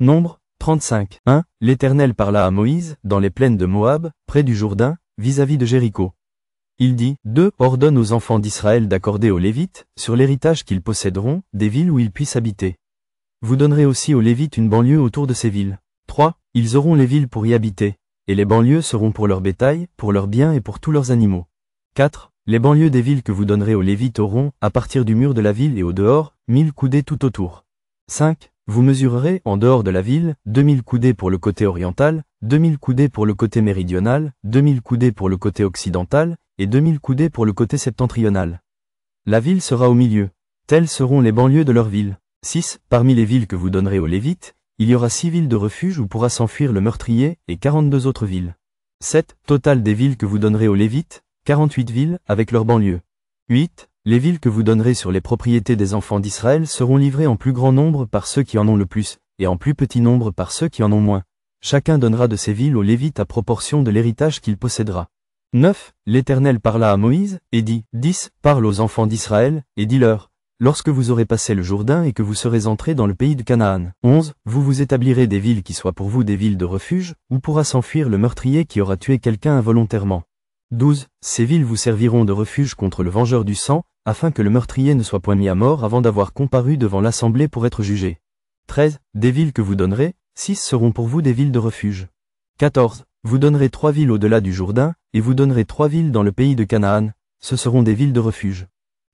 Nombre 35. 1. L'Éternel parla à Moïse, dans les plaines de Moab, près du Jourdain, vis-à-vis de Jéricho. Il dit, 2. Ordonne aux enfants d'Israël d'accorder aux Lévites, sur l'héritage qu'ils posséderont, des villes où ils puissent habiter. Vous donnerez aussi aux Lévites une banlieue autour de ces villes. 3. Ils auront les villes pour y habiter, et les banlieues seront pour leur bétail, pour leurs biens et pour tous leurs animaux. 4. Les banlieues des villes que vous donnerez aux Lévites auront, à partir du mur de la ville et au dehors, 1000 coudées tout autour. 5. Vous mesurerez, en dehors de la ville, 2000 coudées pour le côté oriental, 2000 coudées pour le côté méridional, 2000 coudées pour le côté occidental, et 2000 coudées pour le côté septentrional. La ville sera au milieu. Telles seront les banlieues de leur ville. 6. Parmi les villes que vous donnerez aux Lévites, il y aura 6 villes de refuge où pourra s'enfuir le meurtrier, et 42 autres villes. 7. Total des villes que vous donnerez aux Lévites, 48 villes, avec leurs banlieues. 8. Les villes que vous donnerez sur les propriétés des enfants d'Israël seront livrées en plus grand nombre par ceux qui en ont le plus, et en plus petit nombre par ceux qui en ont moins. Chacun donnera de ces villes aux Lévites à proportion de l'héritage qu'il possédera. 9. L'Éternel parla à Moïse, et dit, 10. Parle aux enfants d'Israël, et dis-leur, lorsque vous aurez passé le Jourdain et que vous serez entrés dans le pays de Canaan. 11. Vous vous établirez des villes qui soient pour vous des villes de refuge, où pourra s'enfuir le meurtrier qui aura tué quelqu'un involontairement. 12. Ces villes vous serviront de refuge contre le vengeur du sang, afin que le meurtrier ne soit point mis à mort avant d'avoir comparu devant l'assemblée pour être jugé. 13. Des villes que vous donnerez, 6 seront pour vous des villes de refuge. 14. Vous donnerez 3 villes au-delà du Jourdain, et vous donnerez 3 villes dans le pays de Canaan, ce seront des villes de refuge.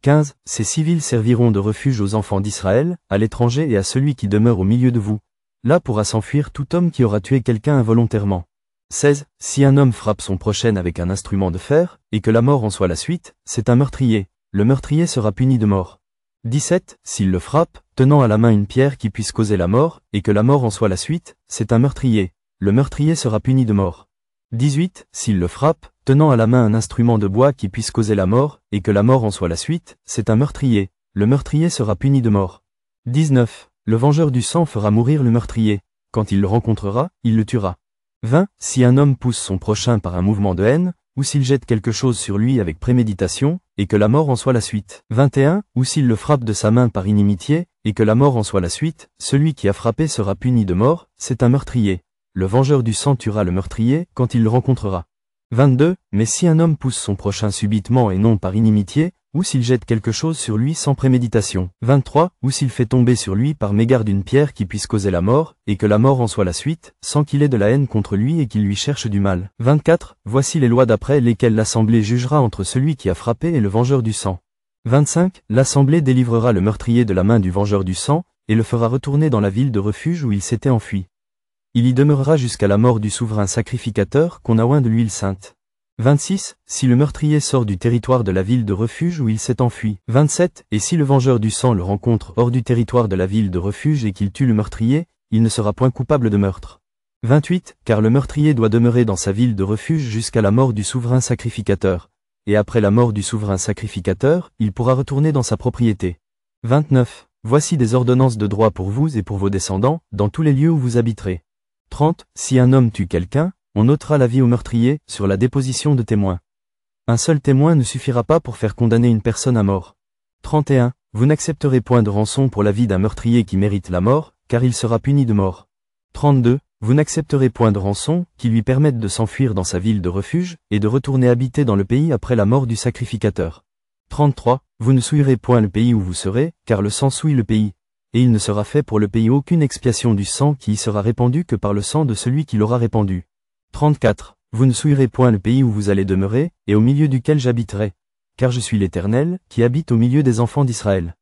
15. Ces 6 villes serviront de refuge aux enfants d'Israël, à l'étranger et à celui qui demeure au milieu de vous. Là pourra s'enfuir tout homme qui aura tué quelqu'un involontairement. 16. Si un homme frappe son prochain avec un instrument de fer, et que la mort en soit la suite, c'est un meurtrier. Le meurtrier sera puni de mort. 17. S'il le frappe, tenant à la main une pierre qui puisse causer la mort, et que la mort en soit la suite, c'est un meurtrier. Le meurtrier sera puni de mort. 18. S'il le frappe, tenant à la main un instrument de bois qui puisse causer la mort, et que la mort en soit la suite, c'est un meurtrier. Le meurtrier sera puni de mort. 19. Le vengeur du sang fera mourir le meurtrier. Quand il le rencontrera, il le tuera. 20. Si un homme pousse son prochain par un mouvement de haine, ou s'il jette quelque chose sur lui avec préméditation, et que la mort en soit la suite. 21. Ou s'il le frappe de sa main par inimitié, et que la mort en soit la suite, celui qui a frappé sera puni de mort, c'est un meurtrier. Le vengeur du sang tuera le meurtrier, quand il le rencontrera. 22. Mais si un homme pousse son prochain subitement et non par inimitié, ou s'il jette quelque chose sur lui sans préméditation. 23. Ou s'il fait tomber sur lui par mégarde une pierre qui puisse causer la mort, et que la mort en soit la suite, sans qu'il ait de la haine contre lui et qu'il lui cherche du mal. 24. Voici les lois d'après lesquelles l'Assemblée jugera entre celui qui a frappé et le vengeur du sang. 25. L'Assemblée délivrera le meurtrier de la main du vengeur du sang, et le fera retourner dans la ville de refuge où il s'était enfui. Il y demeurera jusqu'à la mort du souverain sacrificateur qu'on a oint de l'huile sainte. 26. Si le meurtrier sort du territoire de la ville de refuge où il s'est enfui. 27. Et si le vengeur du sang le rencontre hors du territoire de la ville de refuge et qu'il tue le meurtrier, il ne sera point coupable de meurtre. 28. Car le meurtrier doit demeurer dans sa ville de refuge jusqu'à la mort du souverain sacrificateur. Et après la mort du souverain sacrificateur, il pourra retourner dans sa propriété. 29. Voici des ordonnances de droit pour vous et pour vos descendants, dans tous les lieux où vous habiterez. 30. Si un homme tue quelqu'un, on ôtera la vie au meurtrier, sur la déposition de témoins. Un seul témoin ne suffira pas pour faire condamner une personne à mort. 31. Vous n'accepterez point de rançon pour la vie d'un meurtrier qui mérite la mort, car il sera puni de mort. 32. Vous n'accepterez point de rançon, qui lui permette de s'enfuir dans sa ville de refuge, et de retourner habiter dans le pays après la mort du sacrificateur. 33. Vous ne souillerez point le pays où vous serez, car le sang souille le pays. Et il ne sera fait pour le pays aucune expiation du sang qui y sera répandu que par le sang de celui qui l'aura répandu. 34. Vous ne souillerez point le pays où vous allez demeurer, et au milieu duquel j'habiterai. Car je suis l'Éternel, qui habite au milieu des enfants d'Israël.